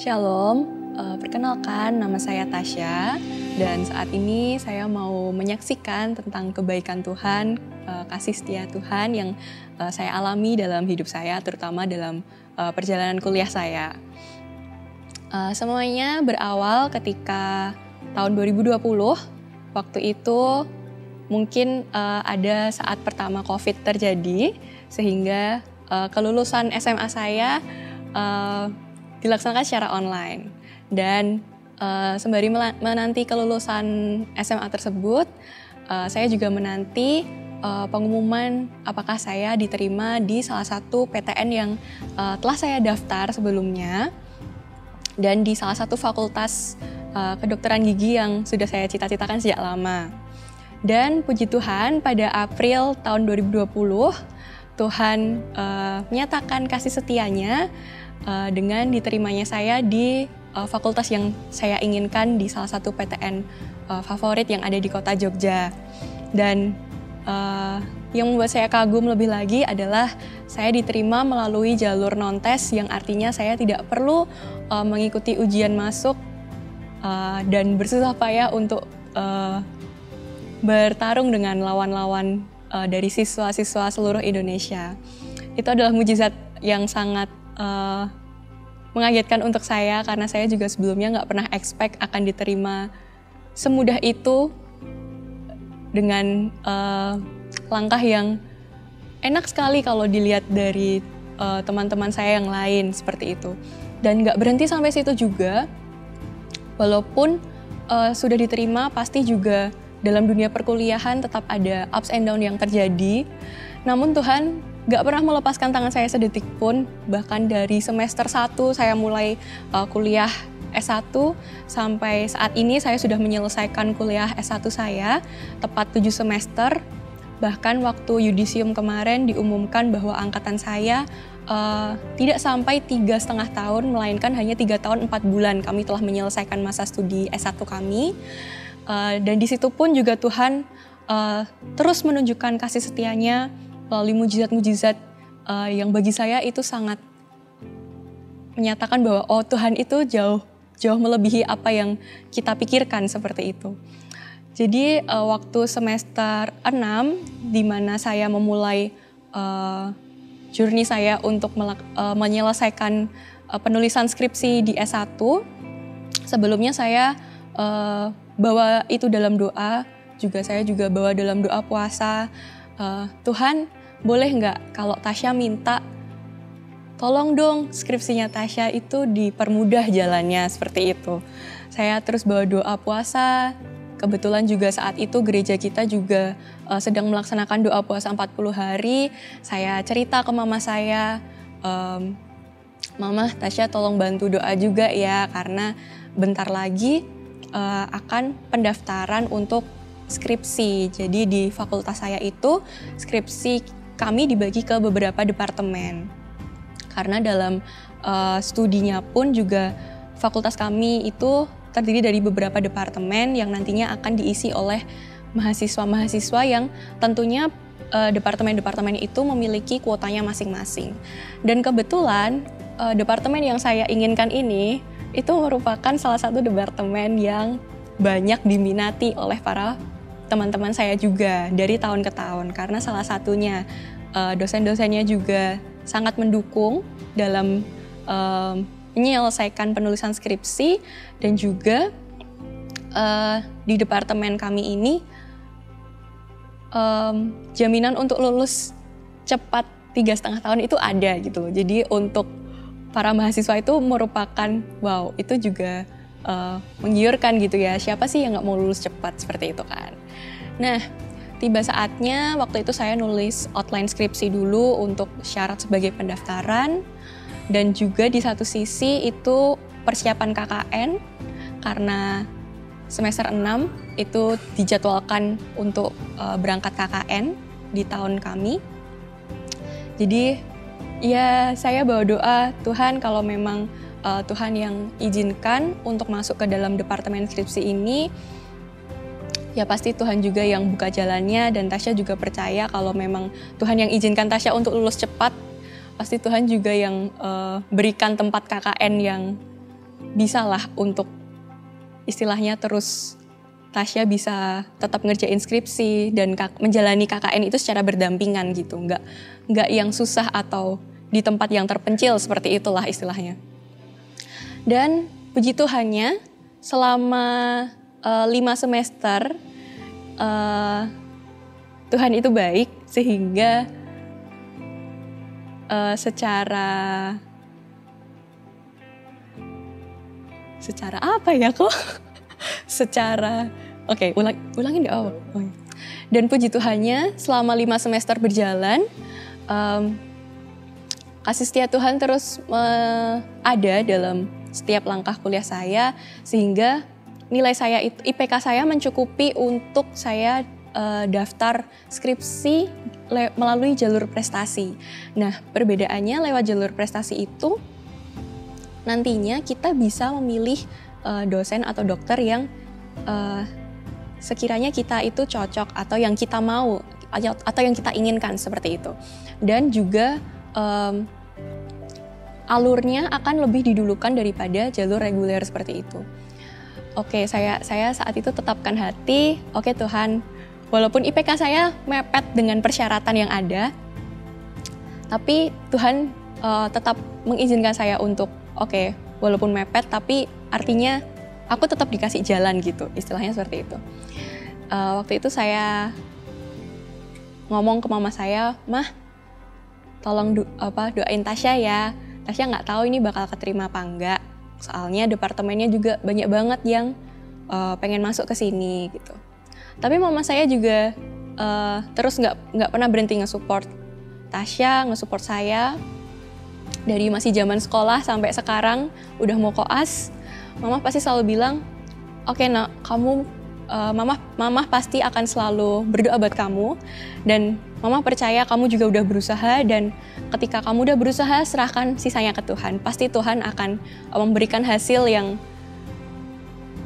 Shalom, perkenalkan nama saya Tasya dan saat ini saya mau menyaksikan tentang kebaikan Tuhan, kasih setia Tuhan yang saya alami dalam hidup saya, terutama dalam perjalanan kuliah saya. Semuanya berawal ketika tahun 2020, waktu itu mungkin ada saat pertama COVID terjadi, sehingga kelulusan SMA saya dilaksanakan secara online. Dan sembari menanti kelulusan SMA tersebut, saya juga menanti pengumuman apakah saya diterima di salah satu PTN yang telah saya daftar sebelumnya dan di salah satu fakultas kedokteran gigi yang sudah saya cita-citakan sejak lama. Dan puji Tuhan pada April tahun 2020 Tuhan menyatakan kasih setianya dengan diterimanya saya di fakultas yang saya inginkan di salah satu PTN favorit yang ada di kota Jogja. Dan yang membuat saya kagum lebih lagi adalah saya diterima melalui jalur non-tes, yang artinya saya tidak perlu mengikuti ujian masuk dan bersusah payah untuk bertarung dengan lawan-lawan dari siswa-siswa seluruh Indonesia. Itu adalah mujizat yang sangat mengagetkan untuk saya, karena saya juga sebelumnya nggak pernah expect akan diterima semudah itu dengan langkah yang enak sekali kalau dilihat dari teman-teman saya yang lain seperti itu. Dan nggak berhenti sampai situ juga, walaupun sudah diterima, pasti juga dalam dunia perkuliahan tetap ada ups and down yang terjadi. Namun Tuhan gak pernah melepaskan tangan saya sedetik pun. Bahkan dari semester 1 saya mulai kuliah S1 sampai saat ini saya sudah menyelesaikan kuliah S1 saya tepat 7 semester. Bahkan waktu yudisium kemarin diumumkan bahwa angkatan saya tidak sampai 3,5 tahun, melainkan hanya 3 tahun 4 bulan kami telah menyelesaikan masa studi S1 kami. Dan di situ pun juga Tuhan terus menunjukkan kasih setianya melalui mujizat-mujizat yang bagi saya itu sangat menyatakan bahwa Tuhan itu jauh melebihi apa yang kita pikirkan seperti itu. Jadi waktu semester 6 di mana saya memulai journey saya untuk menyelesaikan penulisan skripsi di S1, sebelumnya saya bawa itu dalam doa, saya juga bawa dalam doa puasa. Tuhan, boleh nggak kalau Tasya minta, tolong dong skripsinya Tasya itu dipermudah jalannya, seperti itu. Saya terus bawa doa puasa. Kebetulan juga saat itu gereja kita juga sedang melaksanakan doa puasa 40 hari. Saya cerita ke mama saya, Mama, Tasya tolong bantu doa juga ya, karena bentar lagi akan pendaftaran untuk skripsi. Jadi di fakultas saya itu skripsi kami dibagi ke beberapa departemen. Karena dalam studinya pun juga fakultas kami itu terdiri dari beberapa departemen yang nantinya akan diisi oleh mahasiswa-mahasiswa yang tentunya departemen-departemen itu memiliki kuotanya masing-masing. Dan kebetulan departemen yang saya inginkan ini itu merupakan salah satu departemen yang banyak diminati oleh para teman-teman saya juga dari tahun ke tahun, karena salah satunya dosen-dosennya juga sangat mendukung dalam menyelesaikan penulisan skripsi, dan juga di departemen kami ini jaminan untuk lulus cepat 3,5 tahun itu ada gitu. Jadi untuk para mahasiswa itu merupakan wow, itu juga menggiurkan gitu ya. Siapa sih yang nggak mau lulus cepat seperti itu kan. Nah, tiba saatnya waktu itu saya nulis outline skripsi dulu untuk syarat sebagai pendaftaran, dan juga di satu sisi itu persiapan KKN, karena semester 6 itu dijadwalkan untuk berangkat KKN di tahun kami. Jadi ya saya bawa doa, Tuhan kalau memang Tuhan yang izinkan untuk masuk ke dalam departemen skripsi ini, ya pasti Tuhan juga yang buka jalannya, dan Tasya juga percaya kalau memang Tuhan yang izinkan Tasya untuk lulus cepat, pasti Tuhan juga yang berikan tempat KKN yang bisalah untuk istilahnya terus Tasya bisa tetap ngerjain skripsi dan menjalani KKN itu secara berdampingan gitu, nggak yang susah atau di tempat yang terpencil seperti itulah istilahnya. Dan puji Tuhannya selama 5 semester Tuhan itu baik sehingga secara apa ya kok? Ulangin deh. Dan puji Tuhannya selama 5 semester berjalan, kasih setia Tuhan terus ada dalam setiap langkah kuliah saya, sehingga nilai saya IPK saya mencukupi untuk saya daftar skripsi melalui jalur prestasi. Nah, perbedaannya lewat jalur prestasi itu nantinya kita bisa memilih dosen atau dokter yang sekiranya kita itu cocok atau yang kita mau atau yang kita inginkan seperti itu. Dan juga alurnya akan lebih didulukan daripada jalur reguler seperti itu. Oke, saya saat itu tetapkan hati, oke Tuhan, walaupun IPK saya mepet dengan persyaratan yang ada, tapi Tuhan tetap mengizinkan saya untuk walaupun mepet, tapi artinya aku tetap dikasih jalan gitu, istilahnya seperti itu. Waktu itu saya ngomong ke mama saya, Mah, tolong doain Tasya ya. Tasya nggak tahu ini bakal keterima apa enggak. Soalnya departemennya juga banyak banget yang pengen masuk ke sini gitu. Tapi mama saya juga terus nggak pernah berhenti nge-support Tasya, nge-support saya dari masih zaman sekolah sampai sekarang udah mau koas. Mama pasti selalu bilang, oke nak, kamu, mama pasti akan selalu berdoa buat kamu, dan mama percaya kamu juga udah berusaha, dan ketika kamu udah berusaha, serahkan sisanya ke Tuhan. Pasti Tuhan akan memberikan hasil yang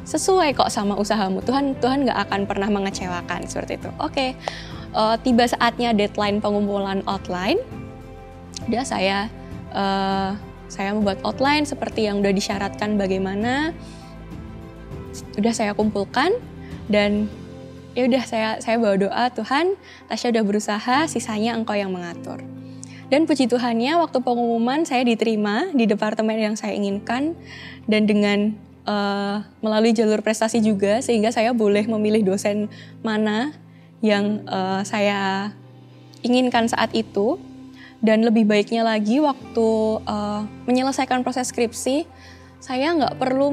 sesuai kok sama usahamu. Tuhan nggak akan pernah mengecewakan seperti itu. Oke, tiba saatnya deadline pengumpulan outline. Udah saya membuat outline seperti yang udah disyaratkan bagaimana, udah saya kumpulkan, dan ya udah saya bawa doa, Tuhan, Tasya udah berusaha, sisanya Engkau yang mengatur. Dan puji Tuhannya waktu pengumuman saya diterima di departemen yang saya inginkan, dan dengan melalui jalur prestasi juga, sehingga saya boleh memilih dosen mana yang saya inginkan saat itu. Dan lebih baiknya lagi waktu menyelesaikan proses skripsi, saya nggak perlu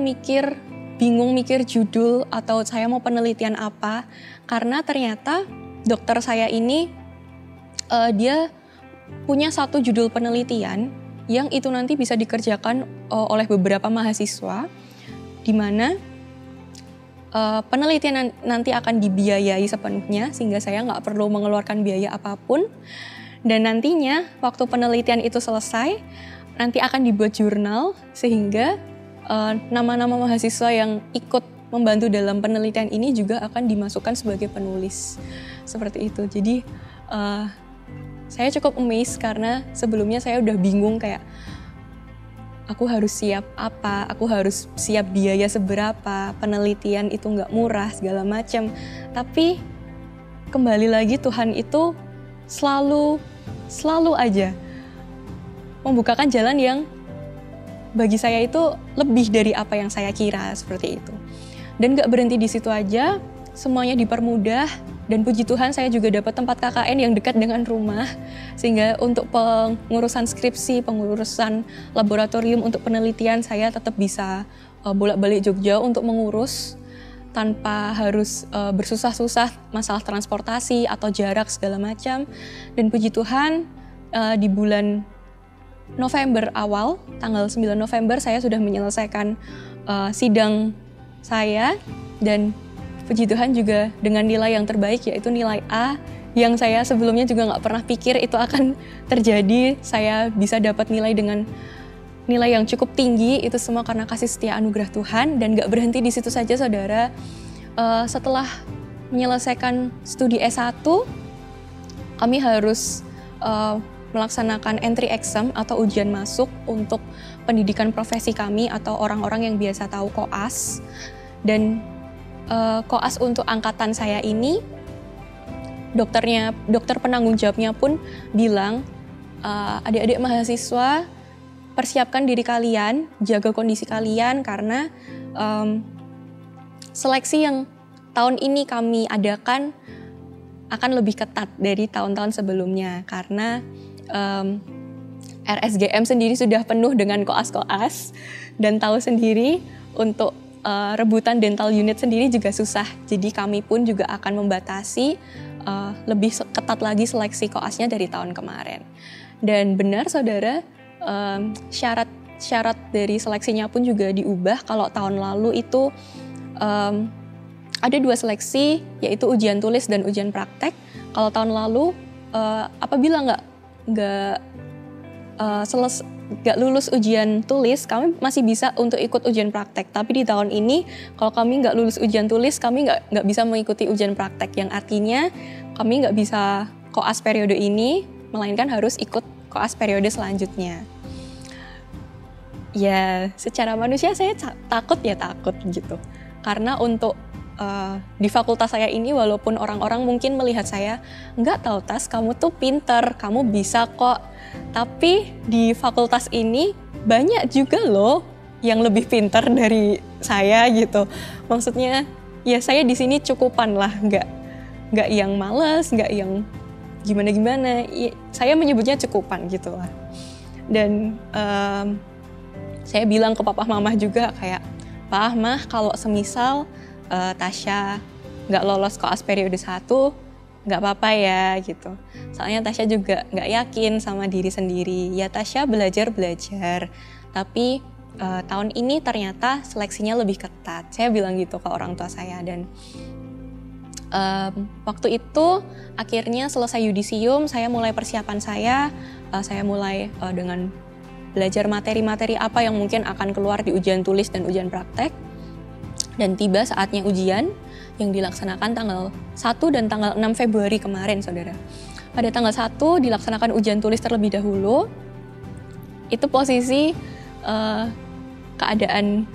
bingung mikir judul atau saya mau penelitian apa, karena ternyata dokter saya ini dia punya satu judul penelitian yang itu nanti bisa dikerjakan oleh beberapa mahasiswa, di mana penelitian nanti akan dibiayai sepenuhnya, sehingga saya nggak perlu mengeluarkan biaya apapun. Dan nantinya waktu penelitian itu selesai, nanti akan dibuat jurnal sehingga nama-nama mahasiswa yang ikut membantu dalam penelitian ini juga akan dimasukkan sebagai penulis. Seperti itu. Jadi saya cukup amazed karena sebelumnya saya udah bingung kayak aku harus siap apa, aku harus siap biaya seberapa, penelitian itu nggak murah segala macam. Tapi kembali lagi Tuhan itu selalu aja membukakan jalan yang bagi saya itu lebih dari apa yang saya kira seperti itu. Dan gak berhenti di situ aja, semuanya dipermudah, dan puji Tuhan saya juga dapat tempat KKN yang dekat dengan rumah, sehingga untuk pengurusan skripsi, pengurusan laboratorium untuk penelitian saya tetap bisa bolak-balik Jogja untuk mengurus tanpa harus bersusah-susah masalah transportasi atau jarak segala macam. Dan puji Tuhan di bulan November awal, tanggal 9 November saya sudah menyelesaikan sidang saya, dan puji Tuhan juga dengan nilai yang terbaik, yaitu nilai A, yang saya sebelumnya juga nggak pernah pikir itu akan terjadi. Saya bisa dapat nilai dengan nilai yang cukup tinggi, itu semua karena kasih setia anugerah Tuhan. Dan gak berhenti di situ saja saudara, setelah menyelesaikan studi S1, kami harus melaksanakan entry exam atau ujian masuk untuk pendidikan profesi kami atau orang-orang yang biasa tahu koas. Dan koas untuk angkatan saya ini, dokter penanggung jawabnya pun bilang, adik-adik mahasiswa, persiapkan diri kalian, jaga kondisi kalian, karena seleksi yang tahun ini kami adakan akan lebih ketat dari tahun-tahun sebelumnya, karena RSGM sendiri sudah penuh dengan koas-koas, dan tahu sendiri untuk rebutan dental unit sendiri juga susah. Jadi kami pun juga akan membatasi lebih ketat lagi seleksi koasnya dari tahun kemarin. Dan benar saudara, syarat dari seleksinya pun juga diubah. Kalau tahun lalu itu ada 2 seleksi, yaitu ujian tulis dan ujian praktek. Kalau tahun lalu apabila nggak lulus ujian tulis, kami masih bisa untuk ikut ujian praktek. Tapi di tahun ini, kalau kami nggak lulus ujian tulis, kami nggak bisa mengikuti ujian praktek. Yang artinya kami nggak bisa koas periode ini, melainkan harus ikut koas periode selanjutnya. Ya, secara manusia saya takut gitu. Karena untuk di fakultas saya ini, walaupun orang-orang mungkin melihat saya, nggak tahu Tas, kamu tuh pinter, kamu bisa kok. Tapi di fakultas ini banyak juga loh yang lebih pinter dari saya gitu. Maksudnya ya saya di sini cukupan lah, nggak yang malas, nggak yang gimana-gimana. Saya menyebutnya cukupan gitu lah. Dan saya bilang ke papa mama juga kayak, Pak, Mah, kalau semisal Tasya nggak lolos koas periode 1, nggak apa-apa ya gitu. Soalnya Tasya juga nggak yakin sama diri sendiri. Ya Tasya belajar, tapi tahun ini ternyata seleksinya lebih ketat. Saya bilang gitu ke orang tua saya. Dan waktu itu akhirnya selesai yudisium, saya mulai persiapan saya mulai dengan belajar materi-materi apa yang mungkin akan keluar di ujian tulis dan ujian praktek. Dan tiba saatnya ujian yang dilaksanakan tanggal 1 dan tanggal 6 Februari kemarin, saudara. Pada tanggal 1 dilaksanakan ujian tulis terlebih dahulu. Itu posisi keadaan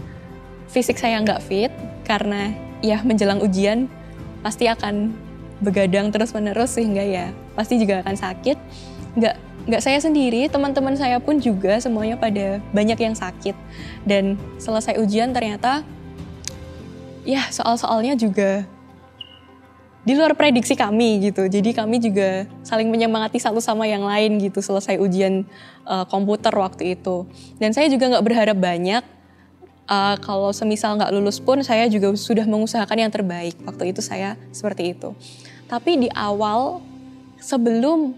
fisik saya nggak fit, karena ya menjelang ujian pasti akan begadang terus-menerus, sehingga ya pasti juga akan sakit. Nggak saya sendiri, teman-teman saya pun juga semuanya pada banyak yang sakit. Dan selesai ujian ternyata ya soal-soalnya juga di luar prediksi kami gitu. Jadi kami juga saling menyemangati satu sama yang lain gitu selesai ujian komputer waktu itu. Dan saya juga nggak berharap banyak. Kalau semisal nggak lulus pun saya juga sudah mengusahakan yang terbaik. Waktu itu saya seperti itu. Tapi di awal sebelum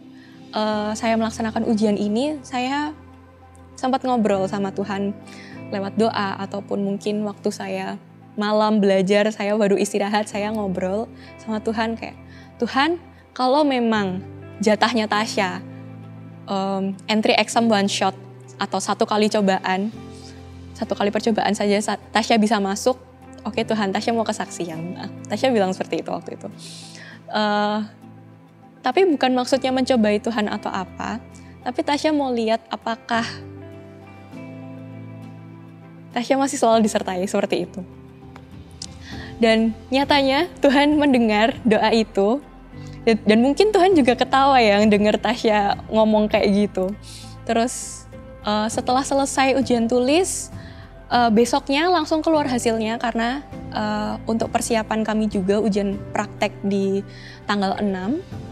saya melaksanakan ujian ini, saya sempat ngobrol sama Tuhan lewat doa, ataupun mungkin waktu saya malam belajar, saya baru istirahat, saya ngobrol sama Tuhan kayak, Tuhan, kalau memang jatahnya Tasya entry exam one shot atau 1 kali percobaan saja Tasya bisa masuk, oke Tuhan, Tasya mau kesaksian. Tasya bilang seperti itu waktu itu. Tapi bukan maksudnya mencobai Tuhan atau apa, tapi Tasya mau lihat apakah Tasya masih selalu disertai, seperti itu. Dan nyatanya Tuhan mendengar doa itu, dan mungkin Tuhan juga ketawa ya dengar Tasya ngomong kayak gitu. Terus setelah selesai ujian tulis, besoknya langsung keluar hasilnya, karena untuk persiapan kami juga ujian praktek di tanggal 6.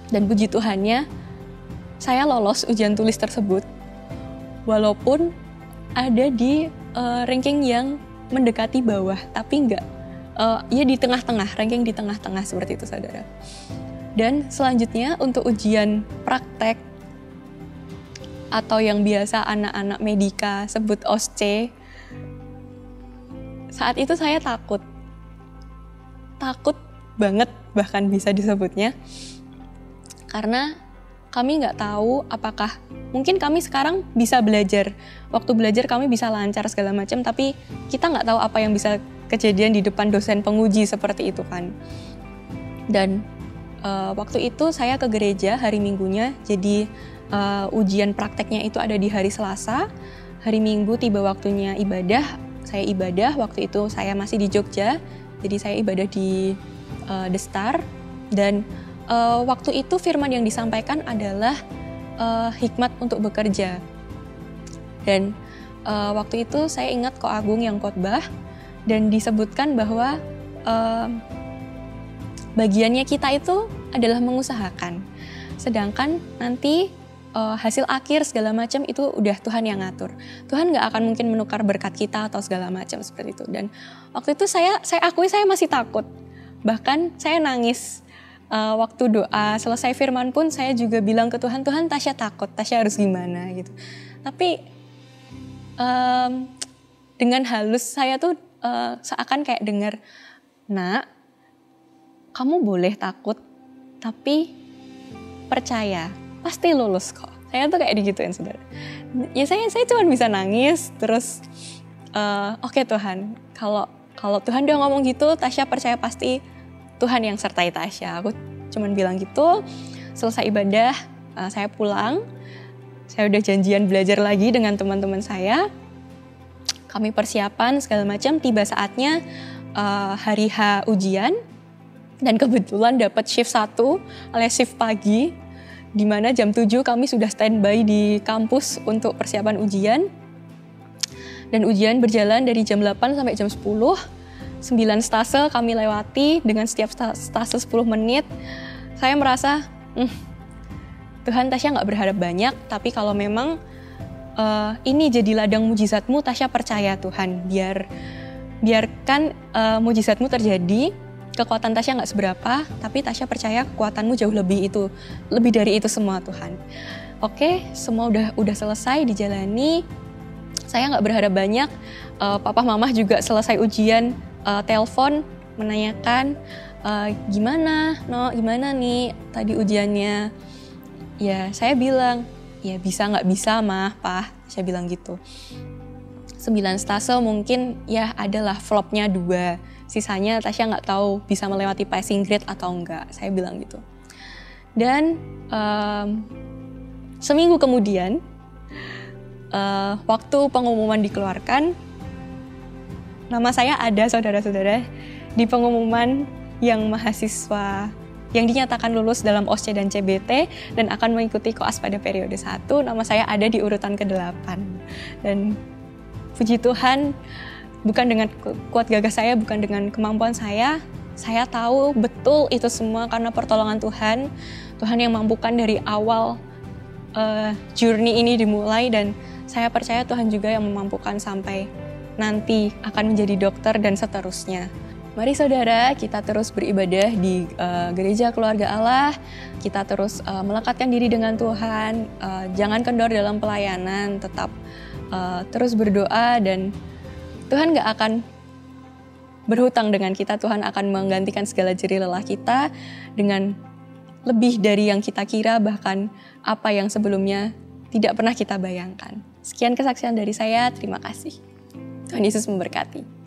Dan puji Tuhannya saya lolos ujian tulis tersebut, walaupun ada di ranking yang mendekati bawah, tapi enggak. Ya di tengah-tengah, ranking di tengah-tengah seperti itu, saudara. Dan selanjutnya untuk ujian praktek atau yang biasa anak-anak medika sebut OSCE, saat itu saya takut banget bahkan bisa disebutnya, karena kami nggak tahu apakah mungkin kami sekarang bisa belajar, waktu belajar kami bisa lancar segala macam, tapi kita nggak tahu apa yang bisa kejadian di depan dosen penguji seperti itu kan. Dan waktu itu saya ke gereja hari Minggunya, jadi ujian prakteknya itu ada di hari Selasa, hari Minggu tiba waktunya ibadah, saya ibadah. Waktu itu saya masih di Jogja, jadi saya ibadah di The Star. Dan waktu itu firman yang disampaikan adalah hikmat untuk bekerja. Dan waktu itu saya ingat Ko Agung yang khotbah, dan disebutkan bahwa bagiannya kita itu adalah mengusahakan. Sedangkan nanti hasil akhir segala macam itu udah Tuhan yang ngatur. Tuhan gak akan mungkin menukar berkat kita atau segala macam seperti itu. Dan waktu itu saya akui saya masih takut. Bahkan saya nangis. Waktu doa selesai firman pun saya juga bilang ke Tuhan, Tuhan Tasya takut, Tasya harus gimana gitu. Tapi dengan halus saya tuh seakan kayak dengar, nak, kamu boleh takut, tapi percaya, pasti lulus kok. Saya tuh kayak digituin, saudara. Ya saya cuma bisa nangis, terus oke Tuhan, kalau Tuhan udah ngomong gitu, Tasya percaya pasti Tuhan yang sertai Tasya. Aku cuma bilang gitu. Selesai ibadah, saya pulang. Saya udah janjian belajar lagi dengan teman-teman saya. Kami persiapan segala macam. Tiba saatnya hari H ujian. Dan kebetulan dapat shift 1 alias shift pagi. Di mana jam 7 kami sudah standby di kampus untuk persiapan ujian. Dan ujian berjalan dari jam 8 sampai jam 10. 9 stase kami lewati dengan setiap stase 10 menit. Saya merasa, Tuhan, Tasya gak berharap banyak, tapi kalau memang ini jadi ladang mujizatmu, Tasya percaya Tuhan. Biarkan mujizatmu terjadi, kekuatan Tasya gak seberapa, tapi Tasya percaya kekuatanmu jauh lebih dari itu semua Tuhan. Oke, semua udah selesai dijalani. Saya gak berharap banyak, papa mama juga selesai ujian, telepon menanyakan gimana nih tadi ujiannya. Ya saya bilang ya bisa nggak bisa mah Pak, saya bilang gitu. 9 stase mungkin ya adalah flopnya 2, sisanya Tasya nggak tahu bisa melewati passing grade atau enggak, saya bilang gitu. Dan seminggu kemudian waktu pengumuman dikeluarkan, nama saya ada, saudara-saudara, di pengumuman yang mahasiswa yang dinyatakan lulus dalam OSCE dan CBT dan akan mengikuti koas pada periode 1, nama saya ada di urutan ke-8. Dan puji Tuhan, bukan dengan kuat gagah saya, bukan dengan kemampuan saya tahu betul itu semua karena pertolongan Tuhan. Tuhan yang mampukan dari awal journey ini dimulai, dan saya percaya Tuhan juga yang memampukan sampai nanti akan menjadi dokter dan seterusnya. Mari saudara, kita terus beribadah di gereja keluarga Allah. Kita terus melekatkan diri dengan Tuhan. Jangan kendor dalam pelayanan, tetap terus berdoa, dan Tuhan gak akan berhutang dengan kita. Tuhan akan menggantikan segala jerih lelah kita dengan lebih dari yang kita kira, bahkan apa yang sebelumnya tidak pernah kita bayangkan. Sekian kesaksian dari saya, terima kasih. Tuhan Yesus memberkati.